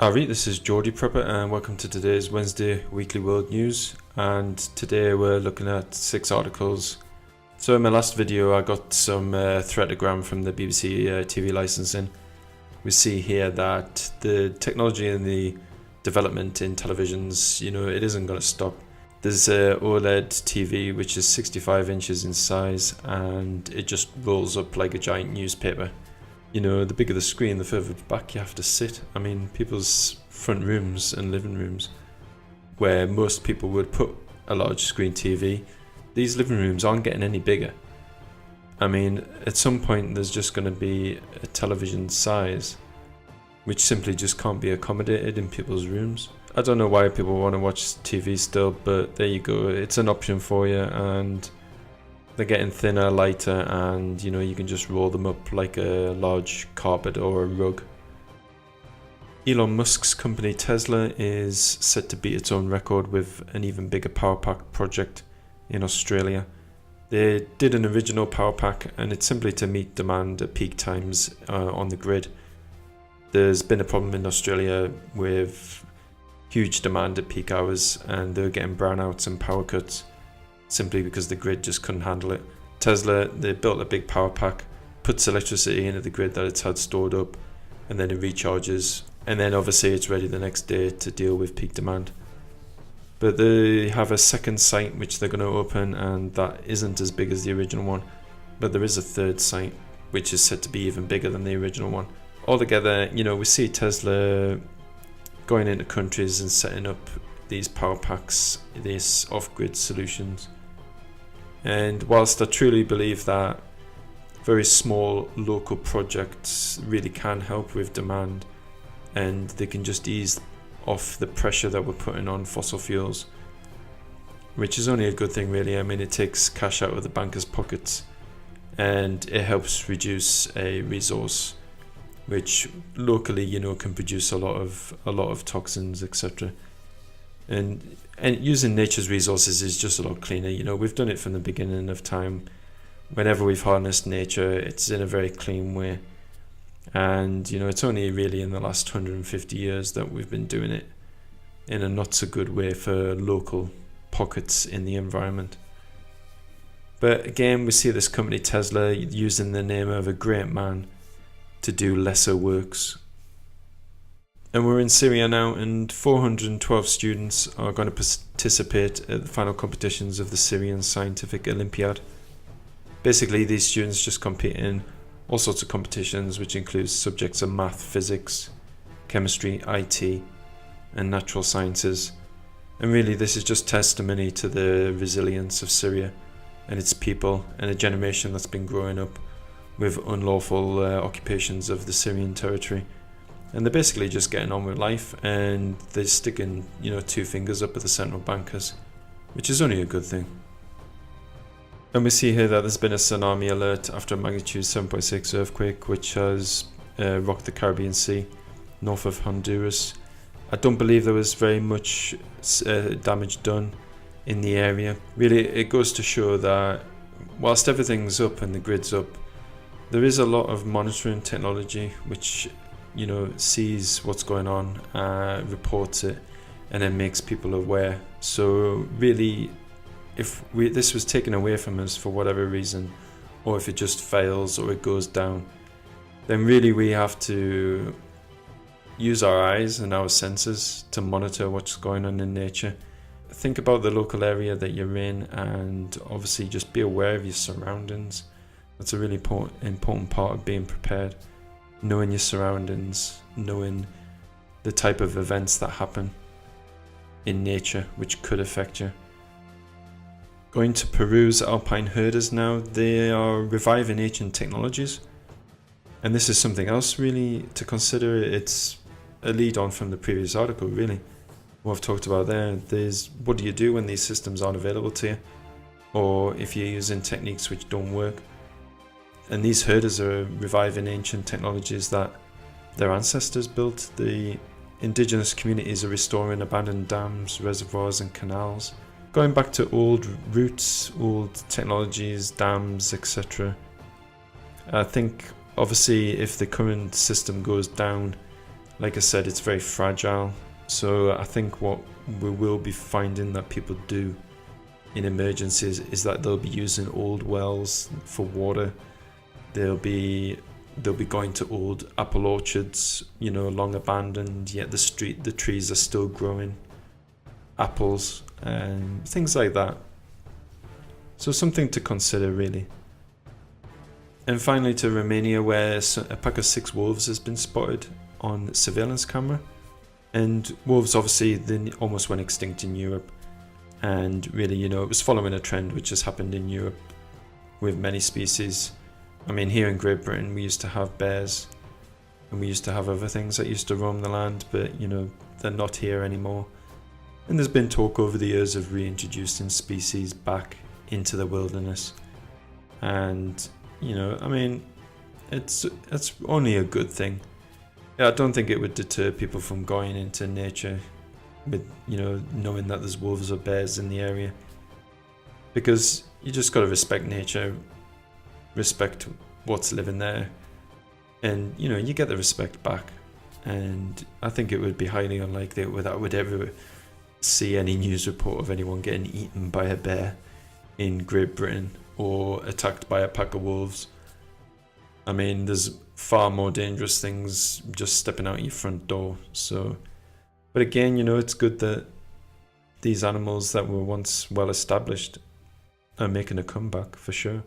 Alright, this is Geordie Prepper and welcome to today's Wednesday Weekly World News, and today we're looking at 6 articles. So in my last video I got some threatogram from the BBC TV licensing. We see here that the technology and the development in televisions, it isn't going to stop. There's a OLED TV which is 65 inches in size and it just rolls up like a giant newspaper. The bigger the screen, the further back you have to sit. I mean, people's front rooms and living rooms, where most people would put a large screen TV, these living rooms aren't getting any bigger. I mean, at some point there's just going to be a television size which simply just can't be accommodated in people's rooms. I don't know why people want to watch TV still, but there you go, it's an option for you, and they're getting thinner, lighter, and you can just roll them up like a large carpet or a rug. Elon Musk's company Tesla is set to beat its own record with an even bigger power pack project in Australia. They did an original power pack and it's simply to meet demand at peak times on the grid. There's been a problem in Australia with huge demand at peak hours and they're getting brownouts and power cuts, simply because the grid just couldn't handle it. Tesla, they built a big power pack, puts electricity into the grid that it's had stored up, and then it recharges, and then obviously it's ready the next day to deal with peak demand. But they have a second site which they're going to open, and that isn't as big as the original one, but there is a third site which is set to be even bigger than the original one. Altogether, we see Tesla going into countries and setting up these power packs, these off-grid solutions. And whilst I truly believe that very small local projects really can help with demand and they can just ease off the pressure that we're putting on fossil fuels, which is only a good thing really. I mean, it takes cash out of the bankers' pockets and it helps reduce a resource which locally can produce a lot of toxins, etc. And using nature's resources is just a lot cleaner. We've done it from the beginning of time. Whenever we've harnessed nature, it's in a very clean way. And it's only really in the last 150 years that we've been doing it in a not so good way for local pockets in the environment. But again, we see this company Tesla using the name of a great man to do lesser works. And we're in Syria now, and 412 students are going to participate at the final competitions of the Syrian Scientific Olympiad. Basically, these students just compete in all sorts of competitions, which includes subjects of math, physics, chemistry, IT, and natural sciences. And really, this is just testimony to the resilience of Syria and its people, and a generation that's been growing up with unlawful occupations of the Syrian territory. And they're basically just getting on with life, and they're sticking, 2 fingers up at the central bankers, which is only a good thing. And we see here that there's been a tsunami alert after a magnitude 7.6 earthquake, which has rocked the Caribbean Sea, north of Honduras. I don't believe there was very much damage done in the area. Really, it goes to show that whilst everything's up and the grid's up, there is a lot of monitoring technology which sees what's going on, reports it, and then makes people aware. So really, if this was taken away from us for whatever reason, or if it just fails or it goes down, then really we have to use our eyes and our senses to monitor what's going on in nature. Think about the local area that you're in, and obviously just be aware of your surroundings. That's a really important part of being prepared. Knowing your surroundings, knowing the type of events that happen in nature which could affect you. Going to Peru's alpine herders now, they are reviving ancient technologies. And this is something else really to consider. It's a lead on from the previous article really. What I've talked about there's what do you do when these systems aren't available to you? Or if you're using techniques which don't work. And these herders are reviving ancient technologies that their ancestors built. The indigenous communities are restoring abandoned dams, reservoirs and canals, going back to old roots, old technologies, dams, etc. I think obviously if the current system goes down, like I said, it's very fragile. So I think what we will be finding that people do in emergencies is that they'll be using old wells for water. They'll be going to old apple orchards, you know, long abandoned, yet the trees are still growing apples and things like that. So something to consider, really. And finally to Romania, where a pack of 6 wolves has been spotted on surveillance camera. And wolves, obviously, they almost went extinct in Europe. And really, you know, it was following a trend which has happened in Europe with many species. I mean, here in Great Britain, we used to have bears, and we used to have other things that used to roam the land, but, you know, they're not here anymore. And there's been talk over the years of reintroducing species back into the wilderness. And, you know, I mean, it's only a good thing. I don't think it would deter people from going into nature with, you know, knowing that there's wolves or bears in the area. Because you just got to respect nature, respect what's living there, and, you know, you get the respect back. And I think it would be highly unlikely that I would ever see any news report of anyone getting eaten by a bear in Great Britain or attacked by a pack of wolves. I mean, there's far more dangerous things just stepping out your front door. So, but again, you know, it's good that these animals that were once well established are making a comeback, for sure.